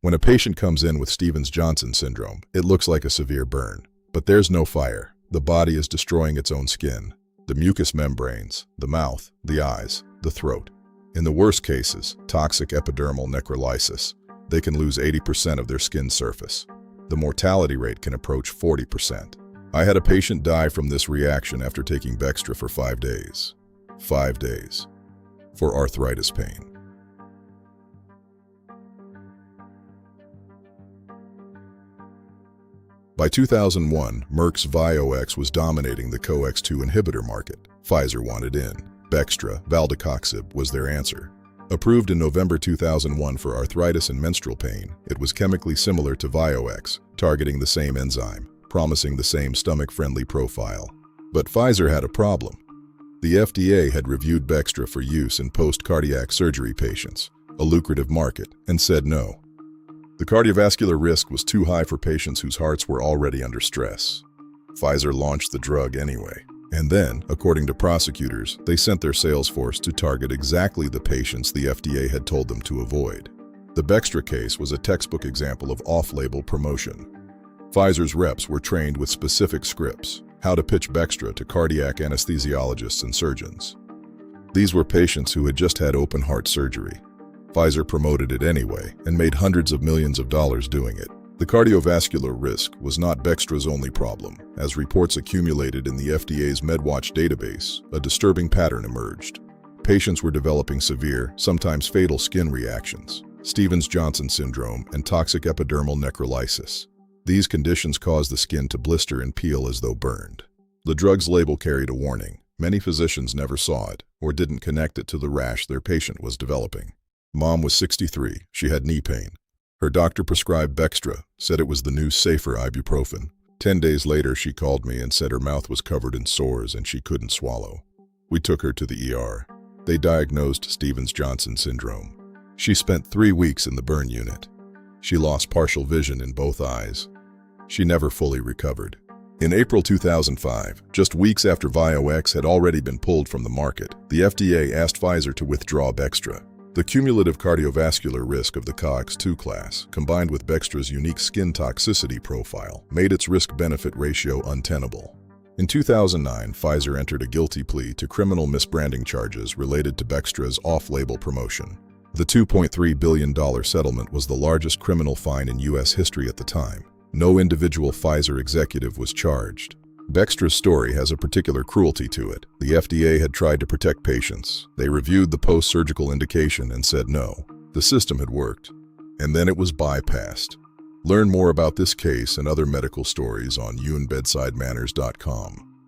When a patient comes in with Stevens-Johnson syndrome, it looks like a severe burn. But there's no fire. The body is destroying its own skin. The mucous membranes, the mouth, the eyes, the throat. In the worst cases, toxic epidermal necrolysis, they can lose 80% of their skin surface. The mortality rate can approach 40%. I had a patient die from this reaction after taking Bextra for 5 days. 5 days. For arthritis pain. By 2001, Merck's Vioxx was dominating the COX-2 inhibitor market. Pfizer wanted in. Bextra, valdecoxib, was their answer. Approved in November 2001 for arthritis and menstrual pain, it was chemically similar to Vioxx, targeting the same enzyme, promising the same stomach-friendly profile. But Pfizer had a problem. The FDA had reviewed Bextra for use in post-cardiac surgery patients, a lucrative market, and said no. The cardiovascular risk was too high for patients whose hearts were already under stress. Pfizer launched the drug anyway. And then, according to prosecutors, they sent their sales force to target exactly the patients the FDA had told them to avoid. The Bextra case was a textbook example of off-label promotion. Pfizer's reps were trained with specific scripts, how to pitch Bextra to cardiac anesthesiologists and surgeons. These were patients who had just had open-heart surgery. Pfizer promoted it anyway and made hundreds of millions of dollars doing it. The cardiovascular risk was not Bextra's only problem. As reports accumulated in the FDA's MedWatch database, a disturbing pattern emerged. Patients were developing severe, sometimes fatal skin reactions, Stevens-Johnson syndrome, and toxic epidermal necrolysis. These conditions caused the skin to blister and peel as though burned. The drug's label carried a warning. Many physicians never saw it or didn't connect it to the rash their patient was developing. Mom was 63. She had knee pain. Her doctor prescribed Bextra, said it was the new safer ibuprofen. 10 days later, she called me and said her mouth was covered in sores and she couldn't swallow. We took her to the ER. They diagnosed Stevens-Johnson syndrome. She spent 3 weeks in the burn unit. She lost partial vision in both eyes. She never fully recovered. In April 2005, just weeks after Vioxx had already been pulled from the market, the FDA asked Pfizer to withdraw Bextra. The cumulative cardiovascular risk of the COX-2 class, combined with Bextra's unique skin toxicity profile, made its risk-benefit ratio untenable. In 2009, Pfizer entered a guilty plea to criminal misbranding charges related to Bextra's off-label promotion. The $2.3 billion settlement was the largest criminal fine in U.S. history at the time. No individual Pfizer executive was charged. Bextra's story has a particular cruelty to it. The FDA had tried to protect patients. They reviewed the post-surgical indication and said no. The system had worked. And then it was bypassed. Learn more about this case and other medical stories on younbedsidemanners.com.